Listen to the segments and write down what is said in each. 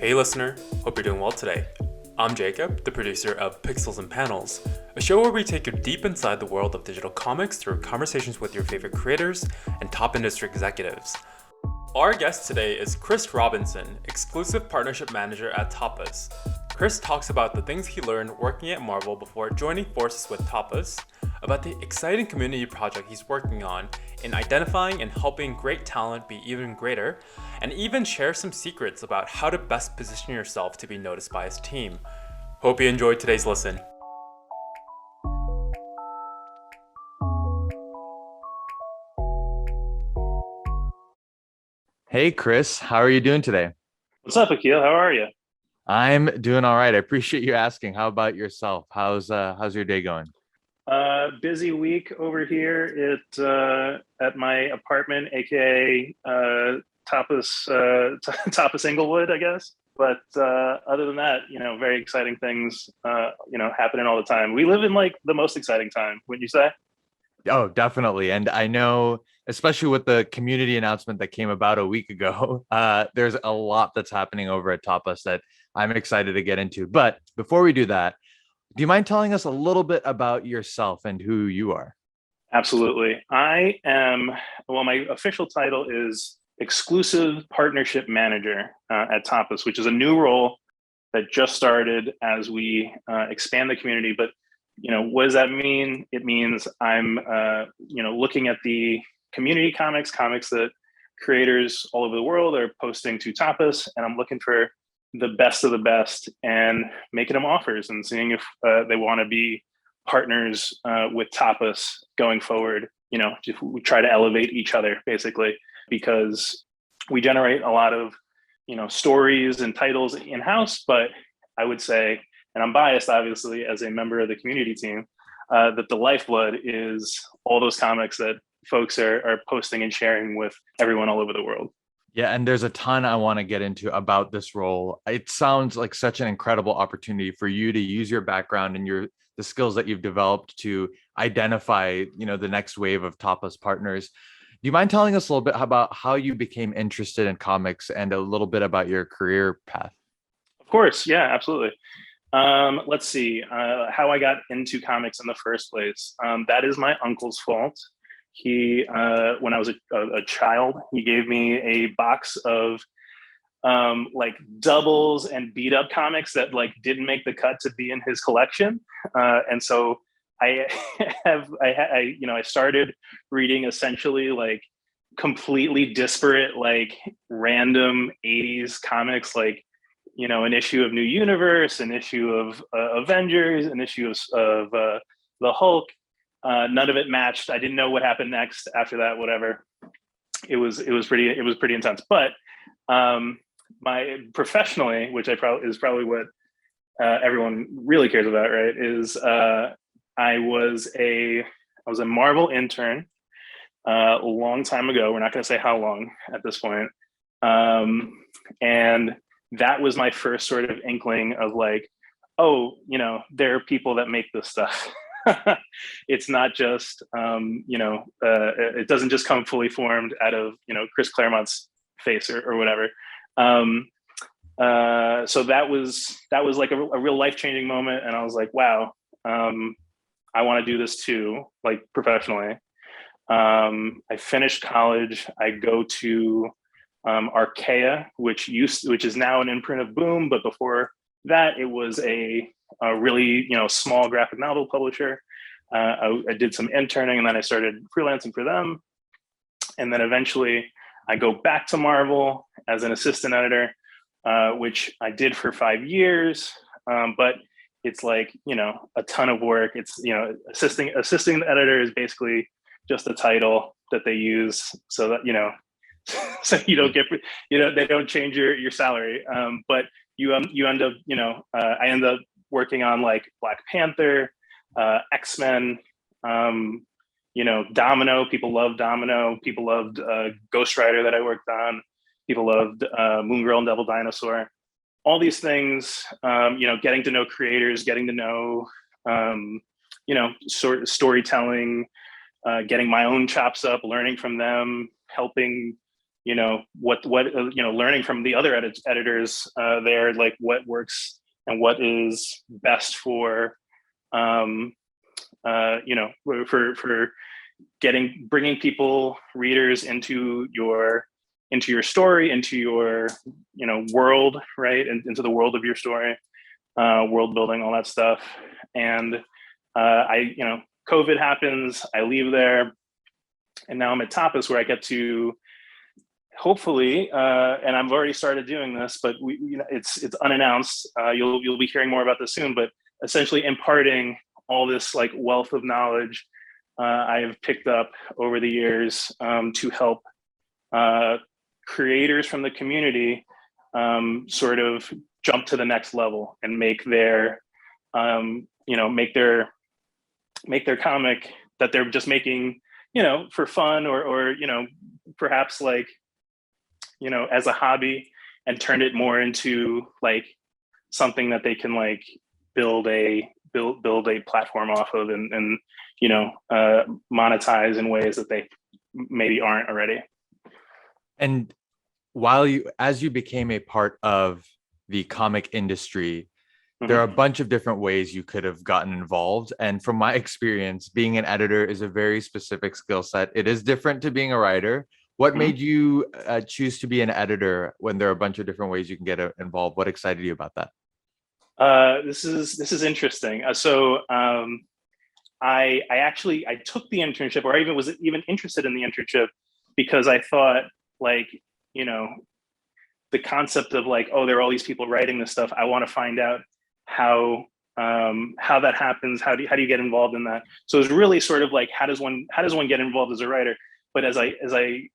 Hey listener, hope you're doing well today. I'm Jacob, the producer of Pixels and Panels, a show where we take you deep inside the world of digital comics through conversations with your favorite creators and top industry executives. Our guest today is Chris Robinson, Exclusive Partnership Manager at Tapas. Chris talks about the things he learned working at Marvel before joining forces with Tapas, about the exciting community project he's working on in identifying and helping great talent be even greater, and even share some secrets about how to best position yourself to be noticed by his team. Hope you enjoyed today's listen. Hey Chris, how are you doing today? What's up, Akil? How are you? I'm doing all right. I appreciate you asking. How about yourself? How's your day going? Busy week over here at my apartment, aka Tapas Tapas Inglewood, I guess. But other than that, very exciting things, happening all the time. We live in like the most exciting time, wouldn't you say? Oh, definitely. And I know, especially with the community announcement that came about a week ago, there's a lot that's happening over at Tapas that I'm excited to get into. But before we do that, do you mind telling us a little bit about yourself and who you are? Absolutely. My official title is Exclusive Partnership Manager at Tapas, which is a new role that just started as we expand the community. But, what does that mean? It means I'm, looking at the community comics that creators all over the world are posting to Tapas, and I'm looking for the best of the best and making them offers and seeing if they want to be partners with Tapas going forward. We try to elevate each other basically because we generate a lot of stories and titles in house. But I would say, and I'm biased obviously as a member of the community team, that the lifeblood is all those comics that folks are posting and sharing with everyone all over the world. Yeah, and there's a ton I want to get into about this role. It sounds like such an incredible opportunity for you to use your background and the skills that you've developed to identify, the next wave of Tapas partners. Do you mind telling us a little bit about how you became interested in comics and a little bit about your career path? Of course, yeah, absolutely. Let's see how I got into comics in the first place. That is my uncle's fault. He, when I was a child, he gave me a box of like doubles and beat up comics that like didn't make the cut to be in his collection, and so I I started reading essentially like completely disparate like random 80s comics, like an issue of New Universe, an issue of Avengers, an issue of the Hulk. None of it matched. I didn't know what happened next after that. Whatever. It was pretty intense. But my professionally, which is probably what everyone really cares about, right? Is I was a I was a Marvel intern a long time ago. We're not going to say how long at this point. And that was my first sort of inkling of like, oh, there are people that make this stuff. It's not just, it doesn't just come fully formed out of, Chris Claremont's face or whatever. Um, so that was like a real life changing moment, and I was like, wow, I want to do this too, like professionally. I finished college. I go to Archaea, which is now an imprint of Boom, but before that, it was a really small graphic novel publisher. I did some interning, and then I started freelancing for them, and then eventually I go back to Marvel as an assistant editor, which I did for 5 years. But it's like a ton of work. It's assisting the editor is basically just a title that they use so that so you don't get they don't change your salary. But you end up I end up working on like Black Panther, X-Men, Domino. People love Domino. People loved Ghost Rider that I worked on. People loved Moon Girl and Devil Dinosaur. All these things, getting to know creators, getting to know, sort of storytelling, getting my own chops up, learning from them, helping what learning from the other editors there, like what works and what is best for for bringing readers into your story, into your world, right, and into the world of your story, world building, all that stuff. And COVID happens, I leave there, and now I'm at Tapas, where I get to hopefully, and I've already started doing this, but it's unannounced. You'll be hearing more about this soon, but essentially imparting all this like wealth of knowledge I have picked up over the years to help creators from the community sort of jump to the next level and make their comic that they're just making for fun, or perhaps like as a hobby, and turn it more into like something that they can like build a platform off of, and monetize in ways that they maybe aren't already. And as you became a part of the comic industry, there are a bunch of different ways you could have gotten involved. And from my experience, being an editor is a very specific skill set. It is different to being a writer. What made you choose to be an editor when there are a bunch of different ways you can get involved? What excited you about that? This is interesting. I took the internship, or I was even interested in the internship, because I thought like, the concept of like, oh, there are all these people writing this stuff. I want to find out how that happens. How do you get involved in that? So it's really sort of like, how does one get involved as a writer? But as I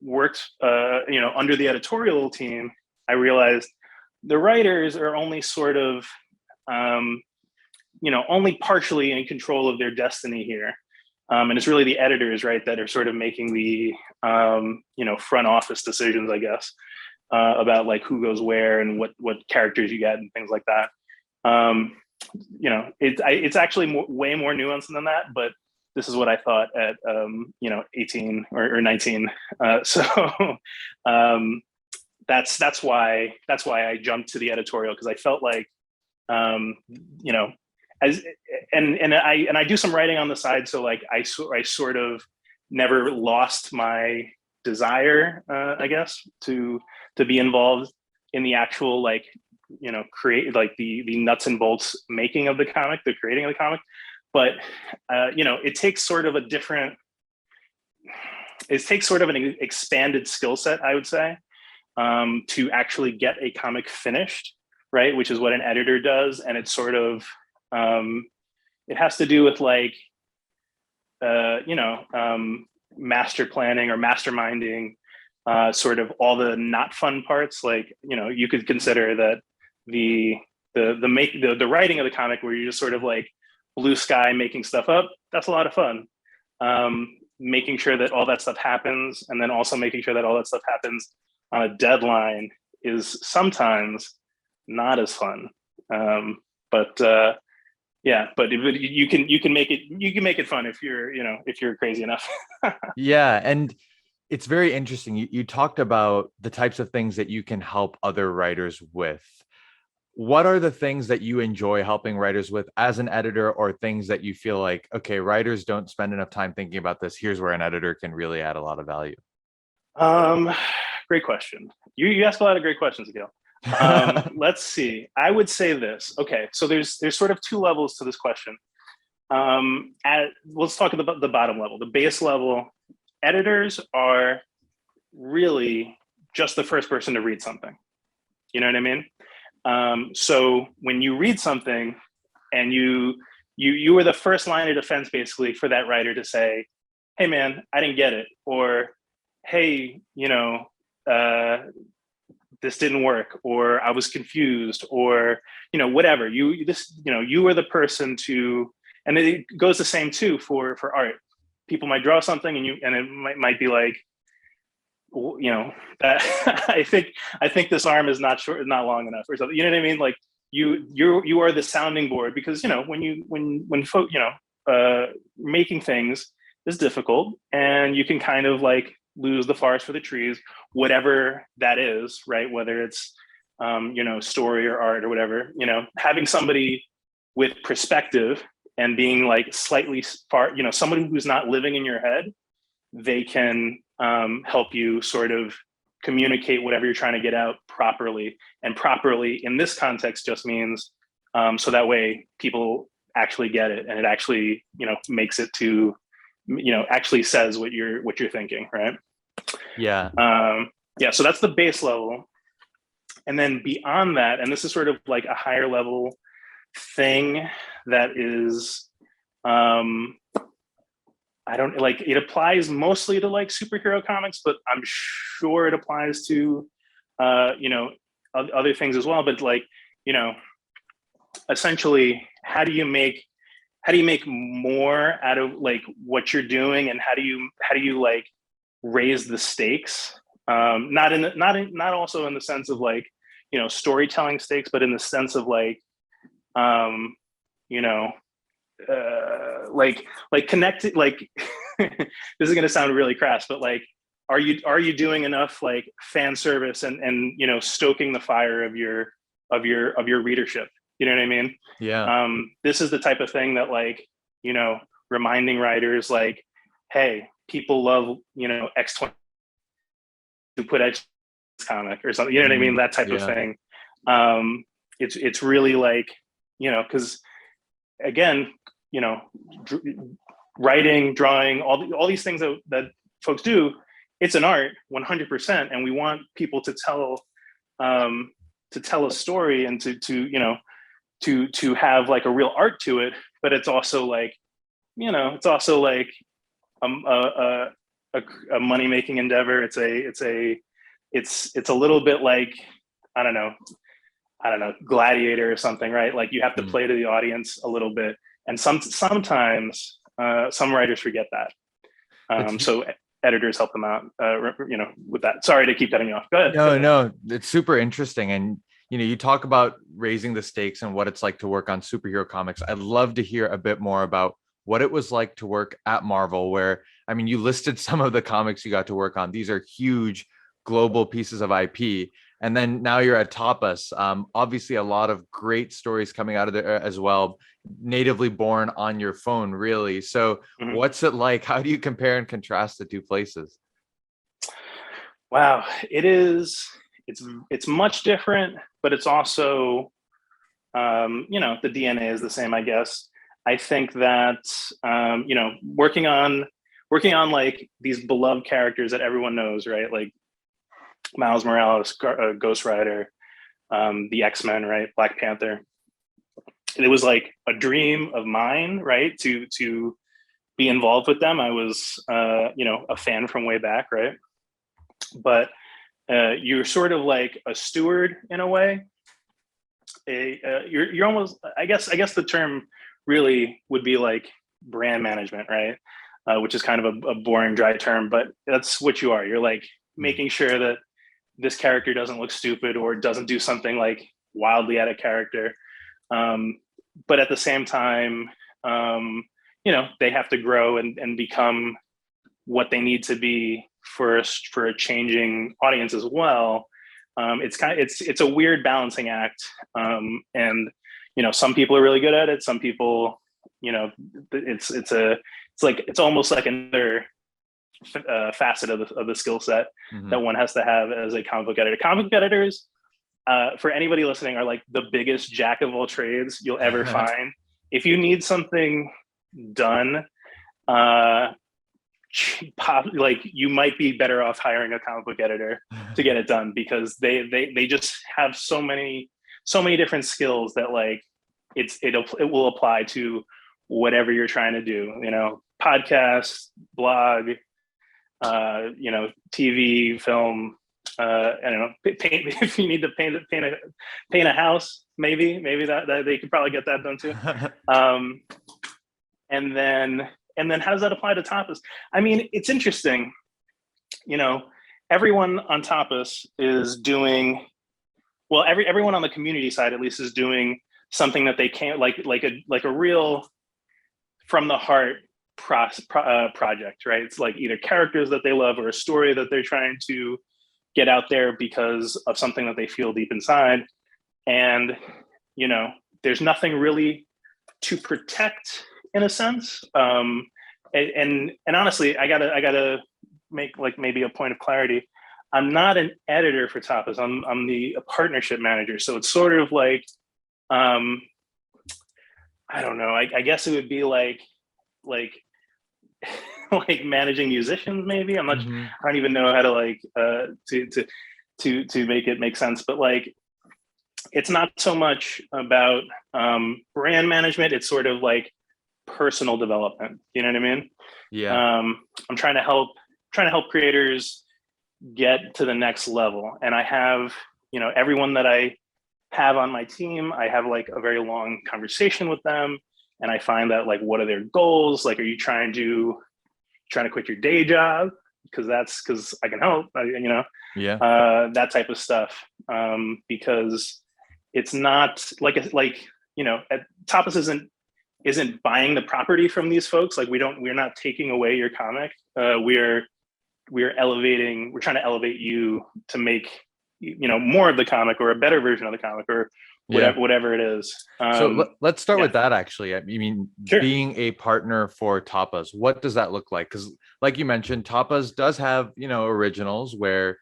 worked, under the editorial team, I realized the writers are only sort of, only partially in control of their destiny here. And it's really the editors, right, that are sort of making the, front office decisions, I guess, about like who goes where and what characters you get and things like that. It's actually way more nuanced than that, but this is what I thought at 18 or 19. So that's why I jumped to the editorial, because I felt like I do some writing on the side, so like I sort of never lost my desire, I guess, to be involved in the actual like create like the nuts and bolts making of the comic, the creating of the comic. But it takes sort of an expanded skill set, I would say, to actually get a comic finished, right? Which is what an editor does. And it's sort of, it has to do with like, master planning or masterminding, sort of all the not fun parts. Like, you could consider that the writing of the comic, where you're just sort of like blue sky making stuff up, that's a lot of fun. Making sure that all that stuff happens, and then also making sure that all that stuff happens on a deadline, is sometimes not as fun. But you can make it fun if you're crazy enough. Yeah, and it's very interesting. You talked about the types of things that you can help other writers with. What are the things that you enjoy helping writers with as an editor, or things that you feel like, okay, writers don't spend enough time thinking about this? Here's where an editor can really add a lot of value. Great question. You ask a lot of great questions, Akil. Let's see. I would say this. Okay, so there's sort of two levels to this question. Let's talk about the bottom level, the base level. Editors are really just the first person to read something. You know what I mean? So when you read something, and you are the first line of defense, basically, for that writer to say, "Hey, man, I didn't get it," or "Hey, this didn't work," or "I was confused," or whatever. You are the person to, and it goes the same too for art. People might draw something, and it might be like, that I think this arm is not short, not long enough, or something. You know what I mean? Like you are the sounding board, because when folk making things is difficult, and you can kind of like lose the forest for the trees, whatever that is, right? Whether it's story or art or whatever, having somebody with perspective and being like slightly far, somebody who's not living in your head, they can help you sort of communicate whatever you're trying to get out properly. And properly in this context just means so that way people actually get it, and it actually makes it to actually says what you're thinking, right? Yeah. So that's the base level. And then beyond that, and this is sort of like a higher level thing that is it applies mostly to like superhero comics, but I'm sure it applies to other things as well. But like, essentially, how do you make more out of like what you're doing, and how do you like raise the stakes? Not also in the sense of like storytelling stakes, but in the sense of like like connected, like this is going to sound really crass, but like are you doing enough like fan service and stoking the fire of your readership? You know what I mean? Yeah. This is the type of thing that like reminding writers like, hey, people love X20 to put X comic or something, you know what I mean? That type of thing. It's really like, because again, writing, drawing, all these things that folks do, it's an art 100%, and we want people to tell a story and to have like a real art to it. But it's also like a money making endeavor. It's a little bit like I don't know, Gladiator or something, right? Like you have to play to the audience a little bit, and sometimes some writers forget that. So editors help them out, with that. Sorry to keep cutting you off. Go ahead. No, it's super interesting. And you talk about raising the stakes and what it's like to work on superhero comics. I'd love to hear a bit more about what it was like to work at Marvel, where, I mean, you listed some of the comics you got to work on. These are huge global pieces of IP. And then now you're at Tapas. Obviously, a lot of great stories coming out of there as well, natively born on your phone, really. So what's it like? How do you compare and contrast the two places? Wow, it's much different, but it's also, the DNA is the same, I guess. I think that, working on like these beloved characters that everyone knows, right? Like Miles Morales, Ghost Rider, the X-Men, right? Black Panther. It was like a dream of mine, right? To be involved with them. I was, a fan from way back, right? But you're sort of like a steward in a way. You're almost, I guess the term really would be like brand management, right? Which is kind of a boring, dry term, but that's what you are. You're like making sure that this character doesn't look stupid or doesn't do something like wildly out of character. But at the same time, they have to grow and become what they need to be for a changing audience as well. It's a weird balancing act. And, some people are really good at it. Some people, it's almost like another facet of the skill set that one has to have as a comic book editor. Comic book editors, for anybody listening, are like the biggest jack of all trades you'll ever find. If you need something done, like you might be better off hiring a comic book editor to get it done, because they just have so many different skills that like it will apply to whatever you're trying to do. Podcast, blog, TV, film. I don't know, paint. If you need to paint a house, maybe that they could probably get that done too. And then how does that apply to Tapas? I mean, it's interesting. Everyone on Tapas is doing well. Everyone on the community side, at least, is doing something that they can't like a real from the heart project, right? It's like either characters that they love or a story that they're trying to get out there because of something that they feel deep inside. And, there's nothing really to protect in a sense. And honestly, I gotta make like maybe a point of clarity. I'm not an editor for Tapas. I'm the partnership manager. So it's sort of like, I don't know. I guess it would be like like managing musicians. Maybe I'm not. Mm-hmm. I don't even know how to like to make it make sense. But like, it's not so much about brand management. It's sort of like personal development. You know what I mean? Yeah. I'm trying to help creators get to the next level. And I have, everyone that I have on my team, I have like a very long conversation with them. And I find that like, what are their goals? Like, are you trying to quit your day job? Because I can help, Yeah. that type of stuff. Because it's not like, Tapas isn't buying the property from these folks. Like we're not taking away your comic. We're trying to elevate you to make, more of the comic or a better version of the comic or whatever it is. So let's start with that actually. I mean, Sure. being a partner for Tapas, what does that look like? Because like you mentioned, Tapas does have, originals where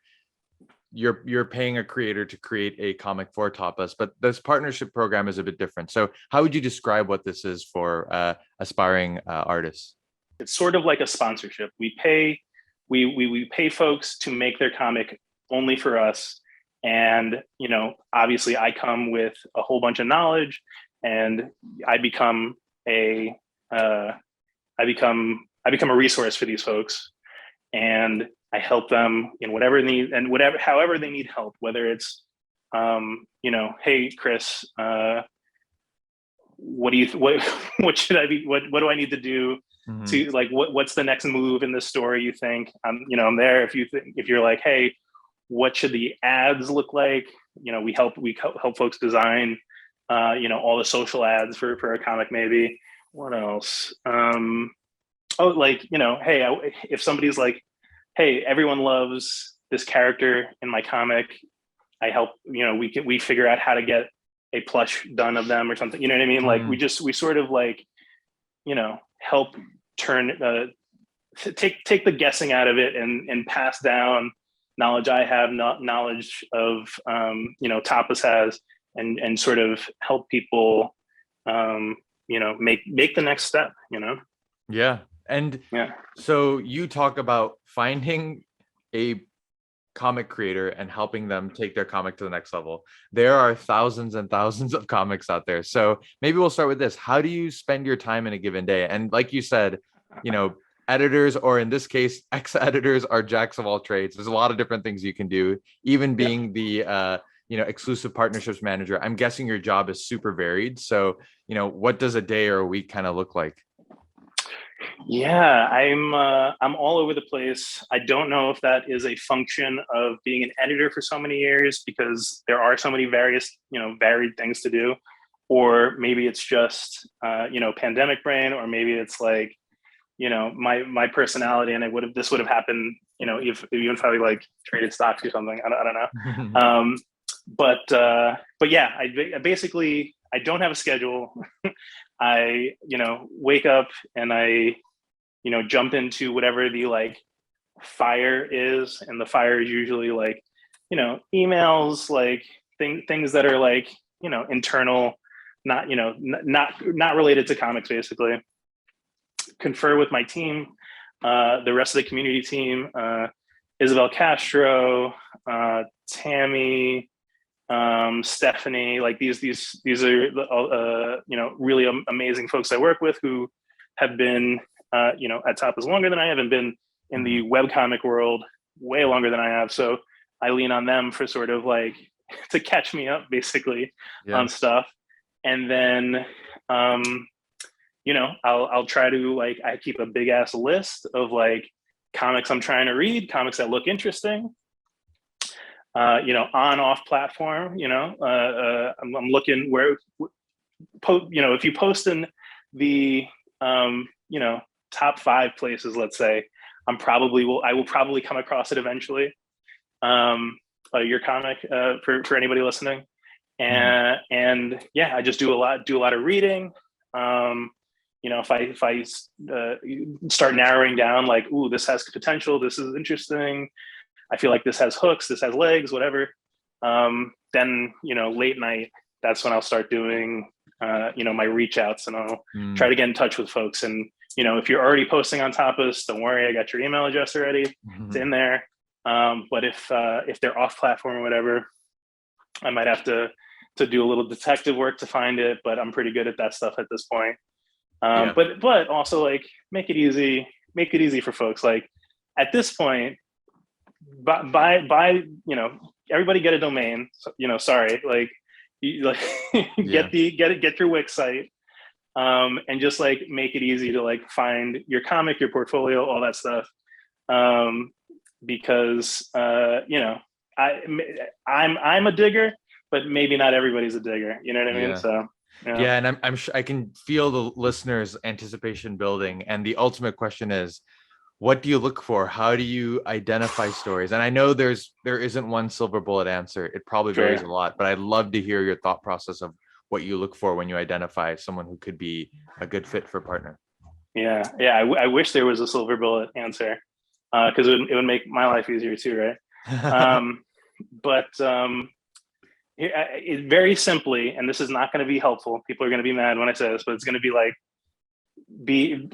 you're paying a creator to create a comic for Tapas, but this partnership program is a bit different. So how would you describe what this is for aspiring artists? It's sort of like a sponsorship. We pay folks to make their comic only for us. And, obviously I come with a whole bunch of knowledge and I become a resource for these folks. And I help them in whatever need and however they need help, whether it's, hey, Chris, what should I be, what do I need to do to like, what's the next move in this story? You think I'm there. If you're like, hey, what should the ads look like? We help folks design, all the social ads for a comic, maybe. What else? Hey, if somebody's like, hey, everyone loves this character in my comic, I help, we figure out how to get a plush done of them or something. You know what I mean? Like we sort of like, help turn, take the guessing out of it and pass down knowledge I have, not knowledge of, Tapas has, and sort of help people, make the next step, Yeah. And so you talk about finding a comic creator and helping them take their comic to the next level. There are thousands and thousands of comics out there. So maybe we'll start with this. How do you spend your time in a given day? And like you said, editors, or in this case, ex-editors, are jacks of all trades. There's a lot of different things you can do, even being the exclusive partnerships manager. I'm guessing your job is super varied. So, what does a day or a week kind of look like? Yeah, I'm all over the place. I don't know if that is a function of being an editor for so many years because there are so many varied things to do, or maybe it's just pandemic brain, or maybe it's like my personality, and this would have happened if I like traded stocks or something. I don't know. But yeah, I basically I don't have a schedule. I wake up and I jump into whatever the like fire is, and the fire is usually like emails, like things that are like internal, not not related to comics, basically. Confer with my team, the rest of the community team, Isabel Castro, Tammy, Stephanie, like these are really amazing folks I work with who have been at Tapas longer than I have, and been in the webcomic world way longer than I have. So I lean on them for sort of like to catch me up basically on stuff. And then I'll try to like, I keep a big ass list of like comics I'm trying to read, comics that look interesting. On off platform, I'm looking where, if you post in the, top 5 places, let's say, I will probably come across it eventually. Your comic, for anybody listening. And yeah, I just do a lot of reading. If I start narrowing down, like, ooh, this has potential, this is interesting, I feel like this has hooks, this has legs, whatever. Then, late night, that's when I'll start doing, my reach outs, and I'll try to get in touch with folks. And, if you're already posting on Tapas, don't worry, I got your email address already. It's in there. But if they're off platform or whatever, I might have to do a little detective work to find it, but I'm pretty good at that stuff at this point. But also, like, make it easy for folks. Like, at this point, buy, everybody get a domain. So, sorry, like, get your Wix site, and just, like, make it easy to, like, find your comic, your portfolio, all that stuff. Because I'm a digger, but maybe not everybody's a digger. You know what I mean? So. Yeah, and I'm sure I can feel the listeners' anticipation building. And the ultimate question is, what do you look for? How do you identify stories? And I know there isn't one silver bullet answer. It probably varies a lot, but I'd love to hear your thought process of what you look for when you identify someone who could be a good fit for a partner. Yeah. I wish there was a silver bullet answer, because it would make my life easier too, right? But it very simply, and this is not going to be helpful, people are going to be mad when I say this, but it's going to be like, be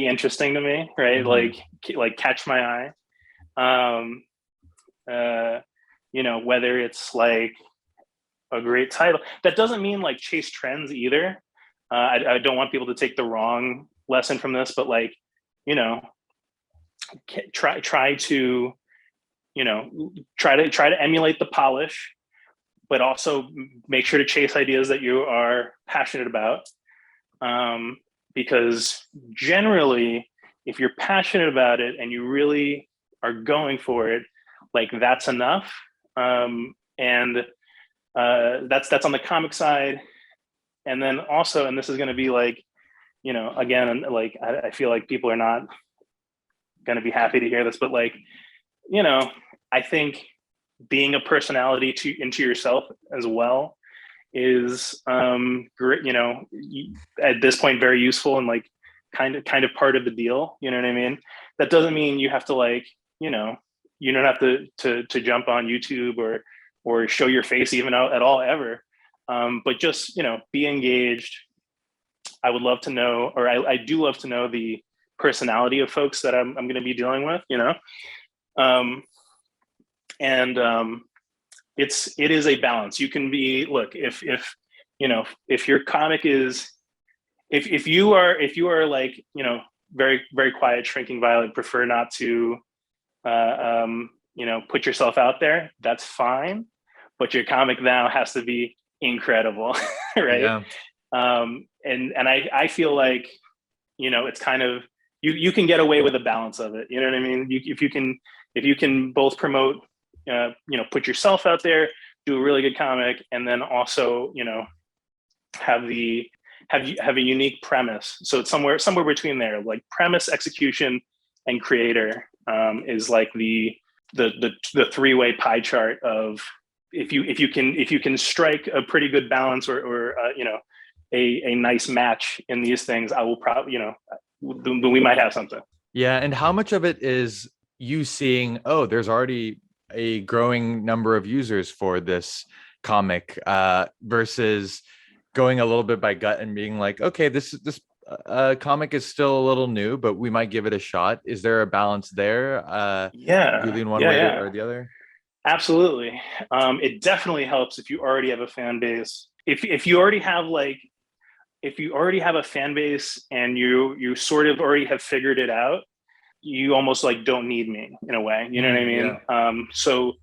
interesting to me, right? Like catch my eye. Whether it's like a great title, that doesn't mean like chase trends either. I don't want people to take the wrong lesson from this, but, like, try to emulate the polish, but also make sure to chase ideas that you are passionate about. Because generally, if you're passionate about it and you really are going for it, like, that's enough. And that's on the comic side. And then also, and this is going to be like, again, like, I feel like people are not going to be happy to hear this, but, like, I think being a personality into yourself as well is great, at this point, very useful, and, like, kind of part of the deal. You know what I mean? That doesn't mean you have to, like, you don't have to jump on YouTube or show your face even out at all ever. But just, be engaged. I would love to know, or I do love to know, the personality of folks that I'm going to be dealing with, it is a balance. You can be, look, if your comic is, if you are like, very, very quiet, shrinking violet, prefer not to, put yourself out there, that's fine. But your comic now has to be incredible, right? Yeah. And I feel like, it's kind of, you can get away with a balance of it. You know what I mean? If you can both promote, put yourself out there, do a really good comic, and then also, have a unique premise. So it's somewhere between there, like premise, execution, and creator, is like the three-way pie chart of, if you can strike a pretty good balance, or a nice match in these things, I will probably, we might have something. Yeah. And how much of it is you seeing, oh, there's already a growing number of users for this comic, versus going a little bit by gut and being like, okay, this comic is still a little new, but we might give it a shot. Is there a balance there? Do you lean one way or the other? Absolutely. It definitely helps if you already have a fan base. If you already have a fan base and you sort of already have figured it out, you almost, like, don't need me in a way. You know what I mean? Yeah. So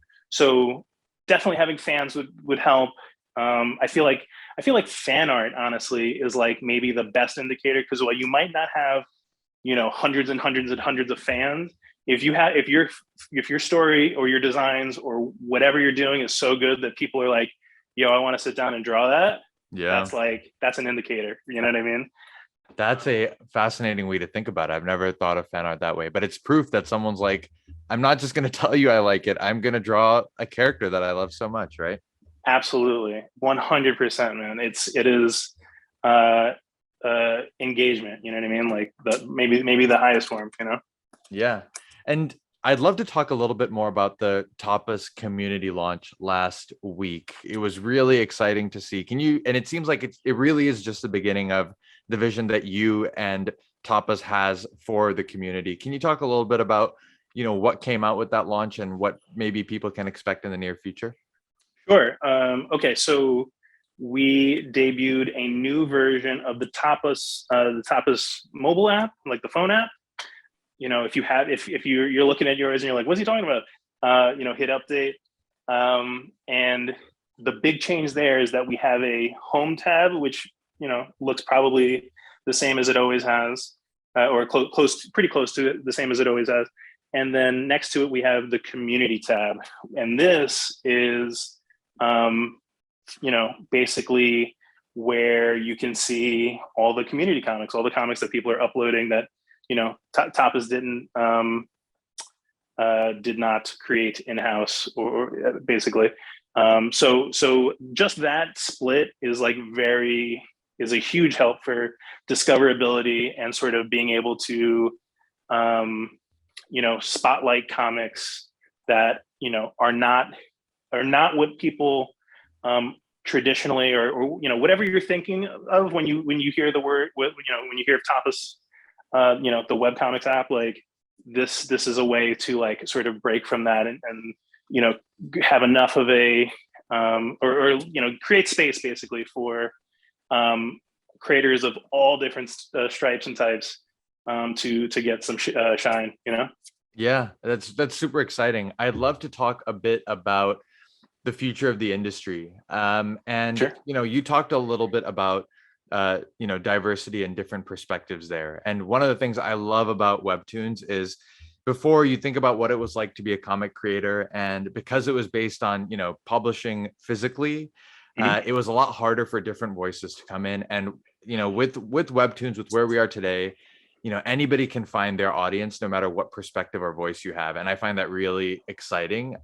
definitely having fans would help. I feel like fan art, honestly, is like maybe the best indicator, because while you might not have, hundreds and hundreds and hundreds of fans, if your story or your designs or whatever you're doing is so good that people are like, yo, I want to sit down and draw that. Yeah, that's an indicator. You know what I mean? That's a fascinating way to think about it. I've never thought of fan art that way, but it's proof that someone's like, I'm not just going to tell you I like it. I'm going to draw a character that I love so much, right? Absolutely, 100%, man. It is uh, engagement. You know what I mean? Like the maybe the highest form. You know. Yeah. And I'd love to talk a little bit more about the Tapas community launch last week. It was really exciting to see. Can you, and it seems like it really is just the beginning of the vision that you and Tapas has for the community. Can you talk a little bit about, what came out with that launch and what maybe people can expect in the near future? Sure. Okay, so we debuted a new version of the Tapas mobile app, like the phone app. You know, if you're looking at yours and you're like, what's he talking about? Hit update. And the big change there is that we have a home tab, which looks probably the same as it always has, or pretty close to it, the same as it always has. And then next to it, we have the community tab, and this is, basically where you can see all the community comics, all the comics that people are uploading that Tapas did not create in house, or basically. So just that split is is a huge help for discoverability and sort of being able to spotlight comics that are not what people traditionally, or whatever you're thinking of when you hear the word, when you hear of Tapas, the webcomics app. Like this is a way to like sort of break from that, and have enough of a or create space basically for creators of all different stripes and types to get some shine. Yeah, that's super exciting. I'd love to talk a bit about the future of the industry. And Sure. you talked a little bit about diversity and different perspectives there. And one of the things I love about webtoons is, before, you think about what it was like to be a comic creator, and because it was based on publishing physically, Mhm. it was a lot harder for different voices to come in. And with webtoons, with where we are today, anybody can find their audience no matter what perspective or voice you have, and I find that really exciting.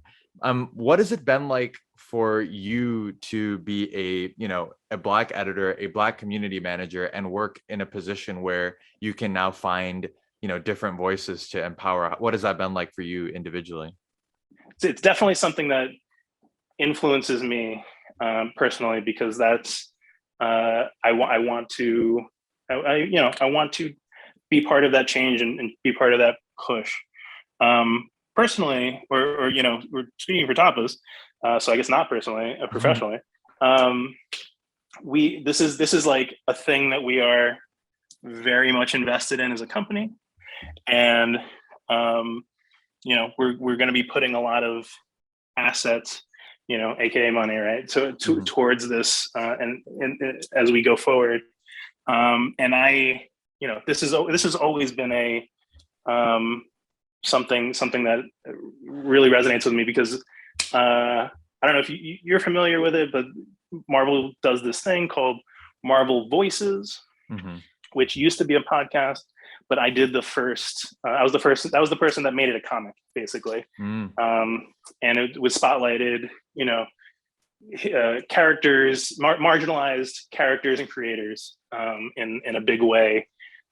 What has it been like for you to be a Black editor, a Black community manager, and work in a position where you can now find different voices to empower? What has that been like for you individually? It's definitely something that influences me personally, because that's I want to I want to be part of that change, and be part of that push. Personally, or we're speaking for Tapas, so I guess not personally, professionally. Um, we this is like a thing that we are very much invested in as a company, and we're going to be putting a lot of assets, aka money, right, so Mhm. towards this, and as we go forward. And this has always been a something that really resonates with me, because I don't know if you're familiar with it, but Marvel does this thing called Marvel Voices, Mhm. which used to be a podcast, but I did the first. I was the first. That was the person that made it a comic, basically, Mm. and it was spotlighted. Characters, marginalized characters and creators, in a big way,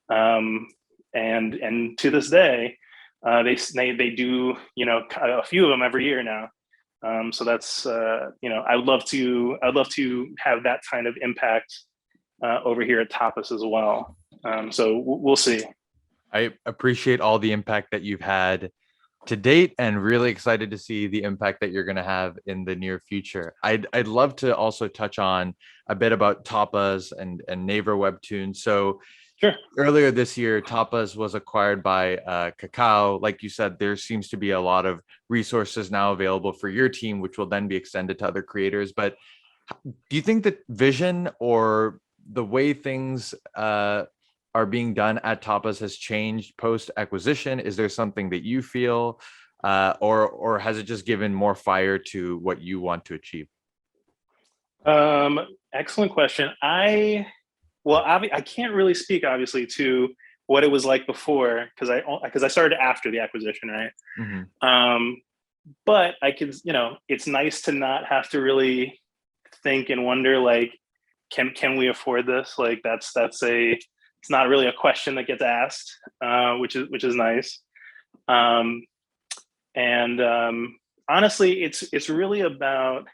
and to this day, they do a few of them every year now. So that's I'd love to have that kind of impact over here at Tapas as well. So we'll see. I appreciate all the impact that you've had to date, and really excited to see the impact that you're going to have in the near future. I'd love to also touch on a bit about Tapas and Naver webtoons. So Sure. earlier this year, Tapas was acquired by Kakao. Like you said, there seems to be a lot of resources now available for your team, which will then be extended to other creators. But do you think that vision or the way things are being done at Tapas has changed post acquisition? Is there something that you feel, or has it just given more fire to what you want to achieve? Um, Excellent question. well, I can't really speak obviously to what it was like before because I started after the acquisition, right? Mm-hmm. But I could, it's nice to not have to really think and wonder like, can we afford this? Like it's not really a question that gets asked, which is nice. Um, and honestly, it's really about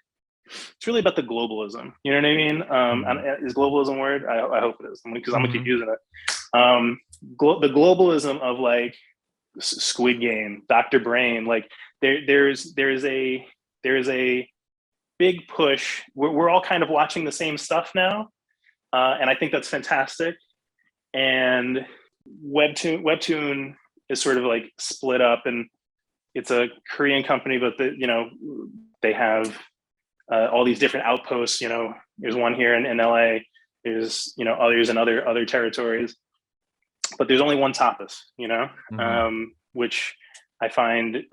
the globalism. You know what I mean? Is globalism a word? I hope it is, because I'm gonna keep Mm-hmm. using it. The globalism of like Squid Game, Dr. Brain, like there's a big push. We're all kind of watching the same stuff now, and I think that's fantastic. And Webtoon is sort of like split up, and it's a Korean company, but they have all these different outposts. There's one here in LA. There's others in other territories, but there's only one Tapas. Mm-hmm. Which I find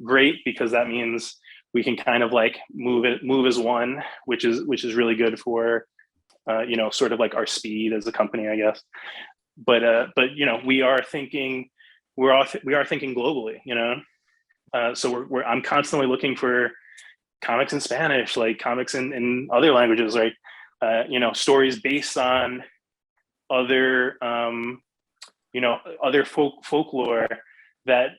great because that means we can kind of like move as one, which is really good for sort of like our speed as a company, I guess. But we are thinking globally. So I'm constantly looking for comics in Spanish, like comics in other languages, like stories based on other other folklore that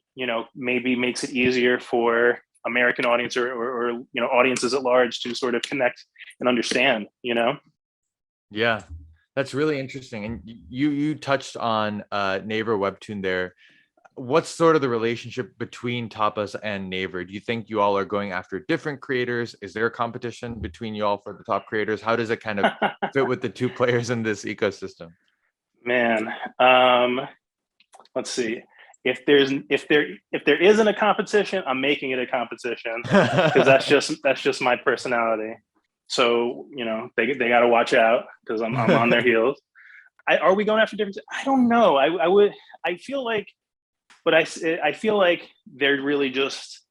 maybe makes it easier for American audience or audiences at large to sort of connect and understand. Yeah, that's really interesting. And you touched on Naver Webtoon there. What's sort of the relationship between Tapas and Naver? Do you think you all are going after different creators? Is there a competition between you all for the top creators? How does it kind of fit with the two players in this ecosystem? Man, let's see. If there isn't a competition, I'm making it a competition because that's just my personality. So they got to watch out because I'm on their heels. Are we going after different? I don't know. I would. I feel like, but I feel like they're really just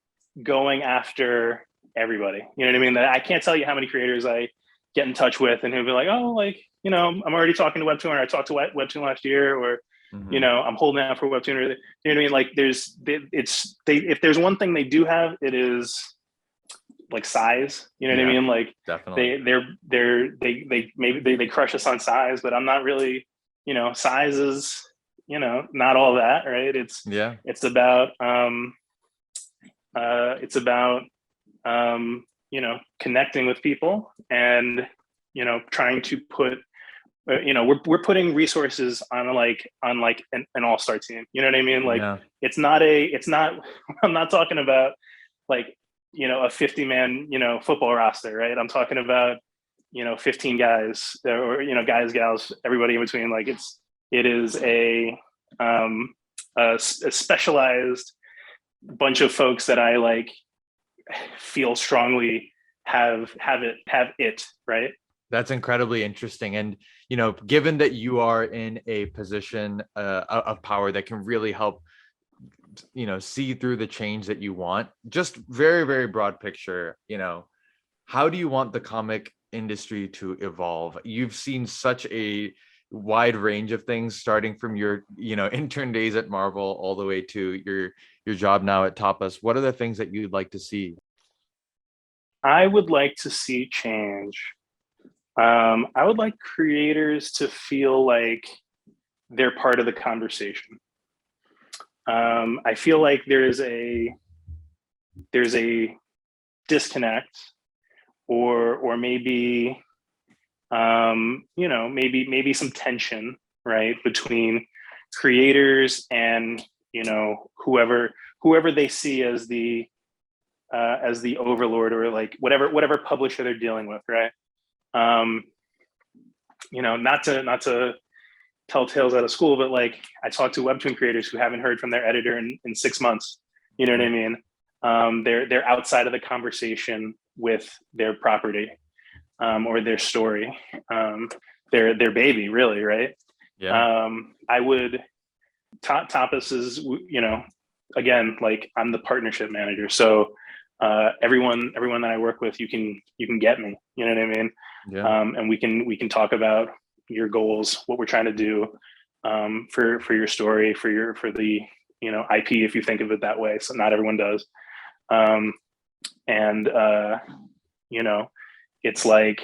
going after everybody. You know what I mean? I can't tell you how many creators I get in touch with and who'll be like, oh, like I'm already talking to Webtoon, or I talked to Webtoon last year, or Mm-hmm. I'm holding out for Webtoon. Or, you know what I mean? Like if there's one thing they do have, it is like size. You know what I Yeah, mean? Like definitely. they maybe they crush us on size, but I'm not really. Size is not all that, right? Yeah. It's about connecting with people and trying to put we're putting resources on an all-star team. You know what I mean? Like Yeah. it's not I'm not talking about like a 50-man football roster, right? I'm talking about 15 guys or guys, gals, everybody in between. Like it is a specialized bunch of folks that I like feel strongly have it right. That's incredibly interesting. And, given that you are in a position of power that can really help, see through the change that you want, just very, very broad picture, how do you want the comic industry to evolve? You've seen such a wide range of things, starting from your, intern days at Marvel all the way to your job now at Tapas. What are the things that you'd like to see? I would like to see change. I would like creators to feel like they're part of the conversation. I feel like there's a disconnect, or maybe maybe some tension, right, between creators and whoever they see as the overlord, or like whatever publisher they're dealing with, right? Not to tell tales out of school, but like I talked to Webtoon creators who haven't heard from their editor in 6 months. You know what I mean? They're outside of the conversation with their property, or their story, their baby, really, right? Yeah. I would Tapas is again, like I'm the partnership manager, so everyone that I work with, you can get me. You know what I mean? Yeah. And we can talk about your goals, what we're trying to do for your story, for the IP, if you think of it that way. So not everyone does. It's like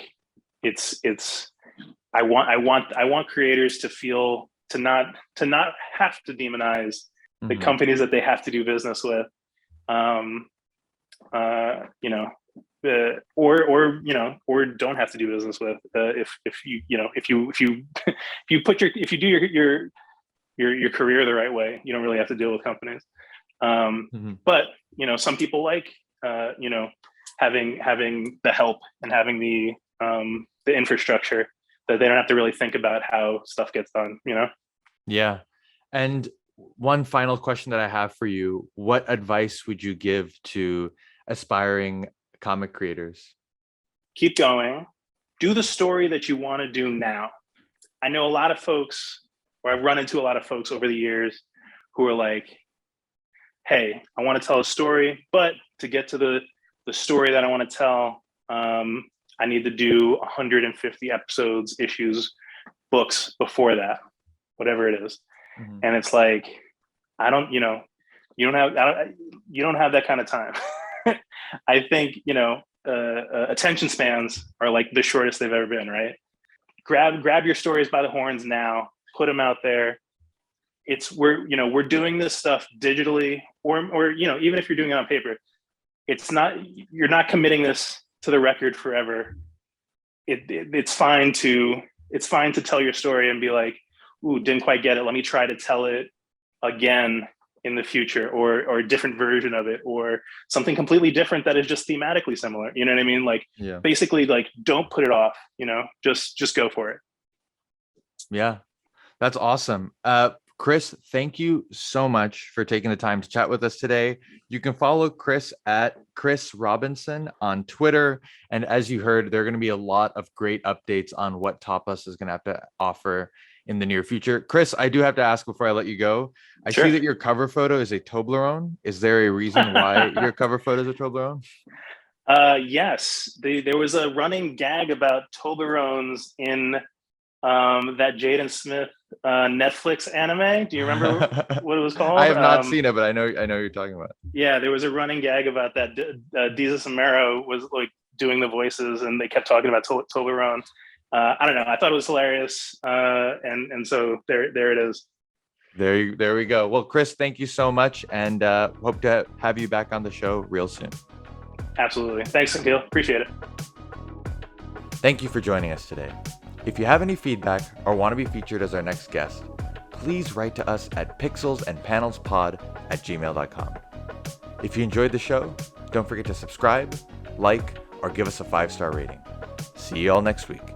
I want creators to feel to not have to demonize the companies that they have to do business with, or don't have to do business with. If you do your career the right way, you don't really have to deal with companies. But some people like having the help and having the infrastructure that they don't have to really think about how stuff gets done. Yeah. And one final question that I have for you: what advice would you give to aspiring comic creators? Keep going. Do the story that you want to do now. I know a lot of folks, or I've run into a lot of folks over the years who are like, hey, I want to tell a story, but to get to the story that I want to tell, I need to do 150 episodes, issues, books before that, whatever it is. And it's like, you don't have that kind of time. I think, attention spans are like the shortest they've ever been, right? Grab your stories by the horns now, put them out there. We're doing this stuff digitally, or even if you're doing it on paper, you're not committing this to the record forever. It's fine to tell your story and be like, ooh, didn't quite get it. Let me try to tell it again in the future, or a different version of it, or something completely different that is just thematically similar. You know what I mean? Like, basically, like, don't put it off, just go for it. Yeah, that's awesome. Chris, thank you so much for taking the time to chat with us today. You can follow Chris at Chris Robinson on Twitter. And as you heard, there are going to be a lot of great updates on what Tapas is going to have to offer in the near future. Chris, I do have to ask before I let you go. I see that your cover photo is a Toblerone. Is there a reason why your cover photo is a Toblerone? Yes, there was a running gag about Toblerones in that Jaden Smith Netflix anime. Do you remember what it was called? I have not seen it, but I know you're talking about. Yeah, there was a running gag about that. Deezus and Mero was like doing the voices, and they kept talking about Toblerone. I don't know. I thought it was hilarious, and so there it is. There we go. Well, Chris, thank you so much, and hope to have you back on the show real soon. Absolutely. Thanks, Akil. Appreciate it. Thank you for joining us today. If you have any feedback or want to be featured as our next guest, please write to us at pixelsandpanelspod@gmail.com. If you enjoyed the show, don't forget to subscribe, like, or give us a 5-star rating. See you all next week.